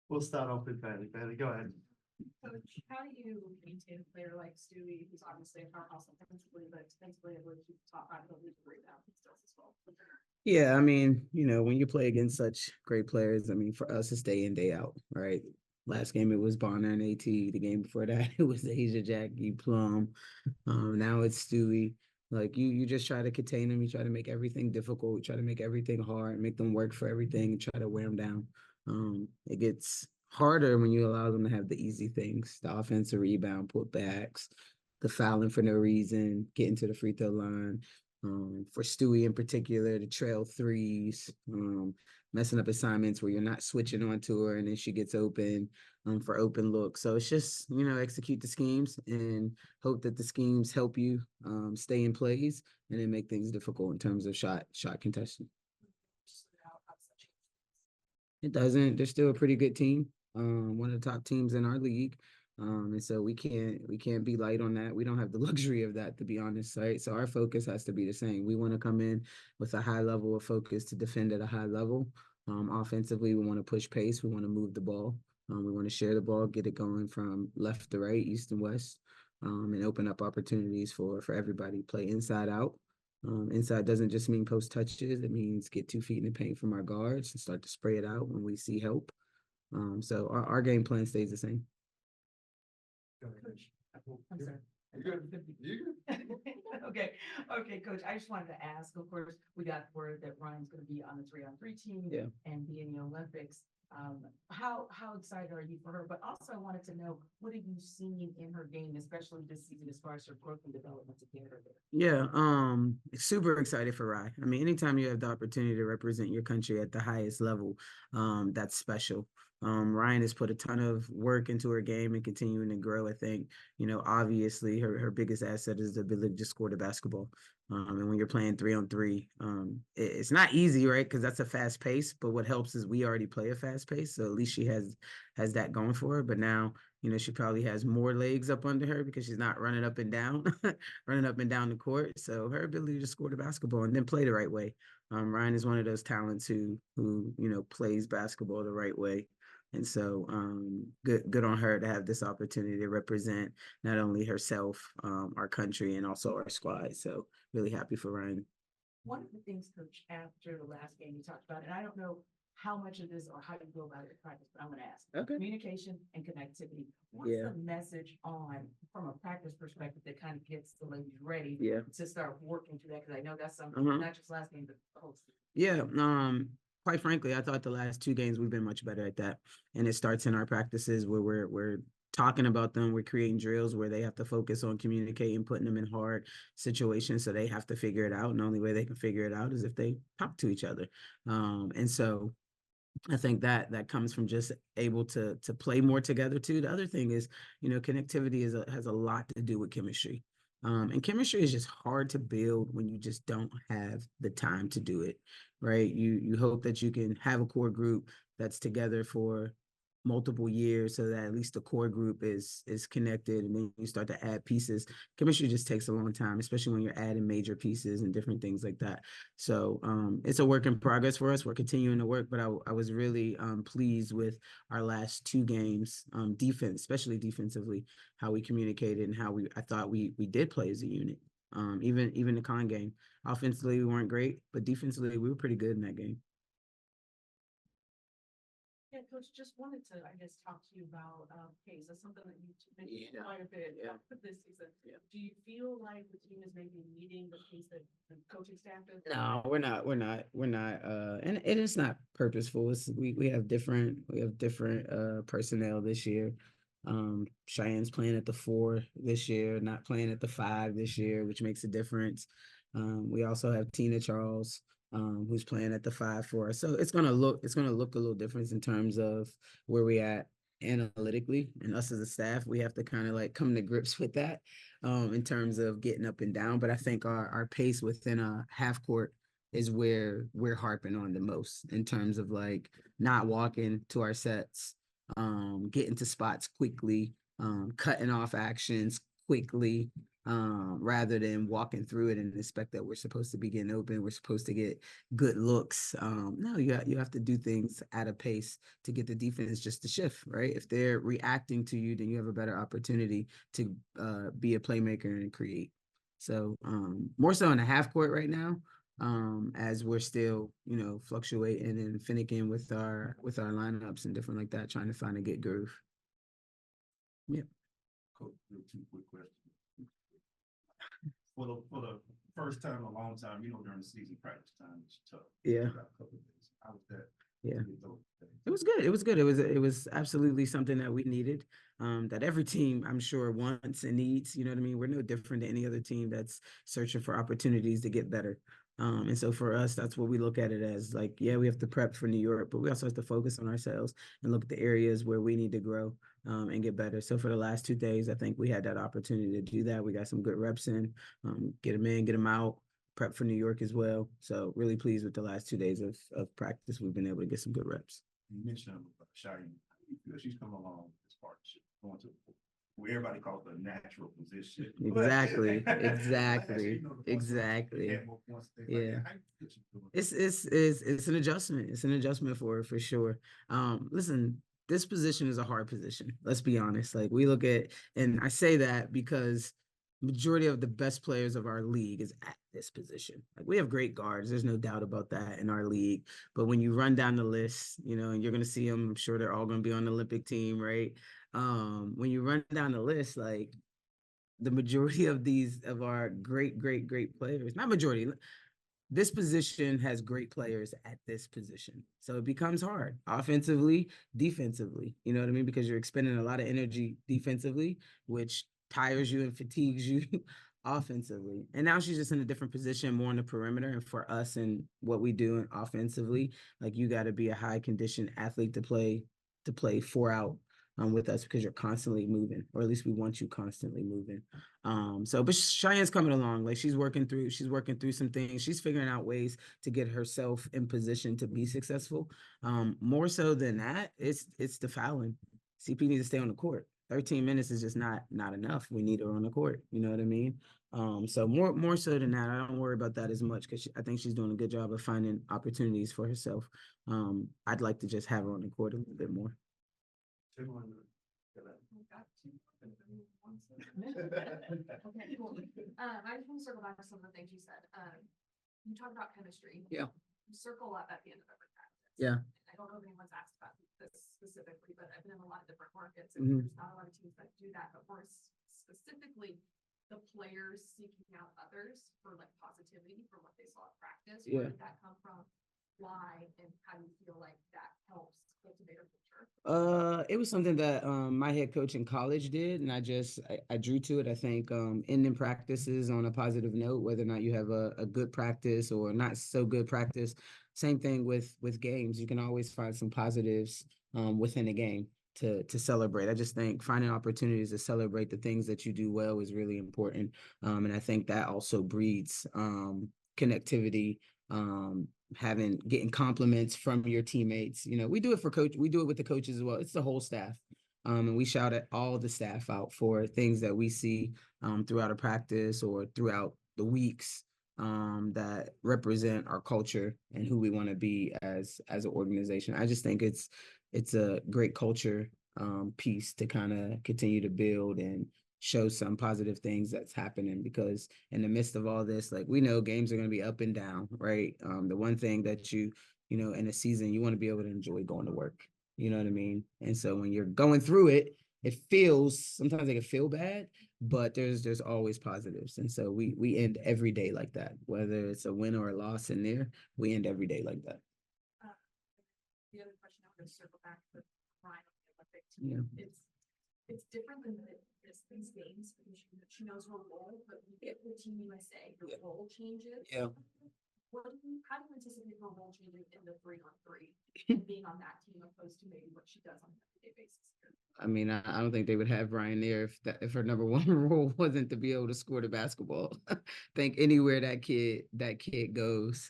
We'll start off with Bailey. Bailey, go ahead. Coach, how do you maintain a player like Stewie, who's obviously a powerhouse offensively, but defensively able to keep the top five of the league rebound as well? Yeah, I mean, when you play against such great players, I mean, for us, it's day in, day out, right? Last game, it was Bonner and AT. The game before that, it was Asia, Jackie, Plum. Now it's Stewie. Like, you just try to contain them. You try to make everything difficult. You try to make everything hard, make them work for everything, and try to wear them down. It gets harder when you allow them to have the easy things, the offensive rebound, putbacks, the fouling for no reason, getting to the free throw line. For Stewie in particular, the trail threes, messing up assignments where you're not switching onto her and then she gets open for open look. So it's just, execute the schemes and hope that the schemes help you stay in plays and then make things difficult in terms of shot contestation. It doesn't. They're still a pretty good team. One of the top teams in our league. And so we can't be light on that. We don't have the luxury of that, to be honest, right? So our focus has to be the same. We want to come in with a high level of focus to defend at a high level. Offensively, we want to push pace. We want to move the ball. We want to share the ball, get it going from left to right, east and west, and open up opportunities for everybody. Play inside out. Inside doesn't just mean post touches. It means get 2 feet in the paint from our guards and start to spray it out when we see help. So our game plan stays the same. Coach, I'm sorry. You good? Okay, Coach. I just wanted to ask. Of course, we got word that Ryan's going to be on the 3-on-3 team and be in the Olympics. How excited are you for her? But also, I wanted to know, what have you seen in her game, especially this season, as far as her growth and development to get her there? Yeah, super excited for Rye. I mean, anytime you have the opportunity to represent your country at the highest level, that's special. Ryan has put a ton of work into her game and continuing to grow. I think, obviously her biggest asset is the ability to score the basketball. And when you're playing 3-on-3, it's not easy, right? Because that's a fast pace. But what helps is we already play a fast pace, so at least she has that going for her. But now, she probably has more legs up under her because she's not running up and down, running up and down the court. So her ability to score the basketball and then play the right way. Ryan is one of those talents who plays basketball the right way. And so good on her to have this opportunity to represent not only herself, our country, and also our squad. So really happy for Ryan. One of the things, Coach, after the last game you talked about, and I don't know how much of this or how you go about it in practice, but I'm going to ask. Okay. Communication and connectivity. What's the message from a practice perspective that kind of gets the ladies ready to start working through that? Because I know that's something, not just last game, but the whole season. Yeah. Quite frankly, I thought the last 2 games we've been much better at that. And it starts in our practices where we're talking about them. We're creating drills where they have to focus on communicating, putting them in hard situations so they have to figure it out. And the only way they can figure it out is if they talk to each other. And so I think that comes from just able to play more together too. The other thing is, connectivity has a lot to do with chemistry. And chemistry is just hard to build when you just don't have the time to do it, right? You hope that you can have a core group that's together for multiple years so that at least the core group is connected, and then you start to add pieces. Chemistry just takes a long time, especially when you're adding major pieces and different things like that. So it's a work in progress for us. We're continuing to work, but I was really pleased with our last 2 games, defense, especially defensively, how we communicated and how I thought we did play as a unit. Even the con game, offensively we weren't great, but defensively we were pretty good in that game. Yeah, Coach, just wanted to, talk to you about pace. That's something that you mentioned quite a bit this season. Yeah. Do you feel like the team is maybe meeting the pace that the coaching staff does? No, we're not. And it is not purposeful. We have different personnel this year. Cheyenne's playing at the 4 this year, not playing at the 5 this year, which makes a difference. We also have Tina Charles, who's playing at the 5 for us. So it's gonna look a little different in terms of where we at analytically, and us as a staff, we have to kind of like come to grips with that in terms of getting up and down. But I think our pace within a half court is where we're harping on the most in terms of like not walking to our sets, getting to spots quickly, cutting off actions quickly, rather than walking through it and expect that we're supposed to be getting open, we're supposed to get good looks. No, you have to do things at a pace to get the defense just to shift, right? If they're reacting to you, then you have a better opportunity to be a playmaker and create. So more so in the half court right now, as we're still, fluctuating and finicking with our lineups and different like that, trying to find a good groove. Yeah. Coach, two quick questions. For the first time in a long time, during the season practice time, it's tough. Yeah. How was that? Yeah. It was good. It was good. It was absolutely something that we needed, that every team, I'm sure, wants and needs. You know what I mean? We're no different than any other team that's searching for opportunities to get better. And so for us, that's what we look at it as. Like, yeah, we have to prep for New York, but we also have to focus on ourselves and look at the areas where we need to grow and get better. So for the last 2 days, I think we had that opportunity to do that. We got some good reps in, get them in, get them out, prep for New York as well. So really pleased with the last 2 days of practice. We've been able to get some good reps. You mentioned Cheyenne. She's coming along this partnership, going to what everybody calls the natural position. Exactly. Exactly. Yeah. It's an adjustment. It's an adjustment for her, for sure. Listen, this position is a hard position. Let's be honest. Like, we look at, and I say that because majority of the best players of our league is at this position. Like, we have great guards. There's no doubt about that in our league. But when you run down the list, and you're going to see them, I'm sure they're all going to be on the Olympic team, right? When you run down the list, like, the majority of our great players, not majority, this position has great players at this position. So it becomes hard offensively, defensively, you know what I mean? Because you're expending a lot of energy defensively, which tires you and fatigues you offensively. And now she's just in a different position, more on the perimeter. And for us and what we do offensively, like, you got to be a high conditioned athlete to play 4 out with us, because you're constantly moving, or at least we want you constantly moving. But Cheyenne's coming along. Like, she's working through some things. She's figuring out ways to get herself in position to be successful. More so than that, it's the fouling. CP needs to stay on the court. 13 minutes is just not enough. We need her on the court. You know what I mean? So more so than that, I don't worry about that as much, because I think she's doing a good job of finding opportunities for herself. I'd like to just have her on the court a little bit more. Okay, cool. I just want to circle back to some of the things you said. You talked about chemistry. Yeah. You circle up at the end of every practice. Yeah. I don't know if anyone's asked about this specifically, but I've been in a lot of different markets, and Mhm. there's not a lot of teams that do that. But for specifically the players seeking out others for like positivity for what they saw at practice, Yeah. where did that come from? Why, and how do you feel like that helps cultivate a culture? It was something that my head coach in college did, and I drew to it. I think ending practices on a positive note, whether or not you have a good practice or not so good practice. Same thing with games. You can always find some positives within a game to celebrate. I just think finding opportunities to celebrate the things that you do well is really important. And I think that also breeds connectivity, getting compliments from your teammates. We do it we do it with the coaches as well. It's the whole staff. And we shout at all the staff out for things that we see throughout a practice or throughout the weeks that represent our culture and who we want to be as an organization. I just think it's a great culture piece to kind of continue to build and show some positive things that's happening, because in the midst of all this, like, we know games are going to be up and down, right? The one thing that in a season, you want to be able to enjoy going to work, you know what I mean? And so when you're going through it, sometimes it can feel bad, but there's always positives. And so we end every day like that, whether it's a win or a loss in there, we end every day like that. The other question I'm going to circle back with Ryan on the Olympic team. Yeah. It's different than these games, because she knows her role, but when you get with Team USA, her role changes. Yeah. How do you anticipate her role changing in the 3-on-3 and being on that team opposed to maybe what she does on an everyday basis? I mean, I don't think they would have Ryan there if her number one role wasn't to be able to score the basketball. I think anywhere that kid goes,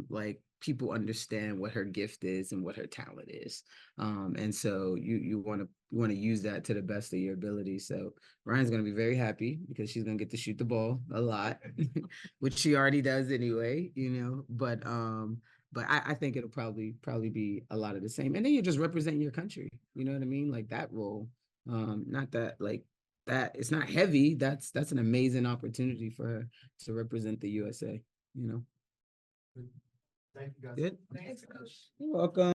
like, people understand what her gift is and what her talent is. And so you want to use that to the best of your ability. So Ryan's going to be very happy because she's going to get to shoot the ball a lot, which she already does anyway, you know, but I think it'll probably be a lot of the same. And then you're just representing your country, you know what I mean? Like that role, not that like that it's not heavy. That's an amazing opportunity for her to represent the USA, you know. Thank you, guys. Good. Thanks, Coach. You're welcome.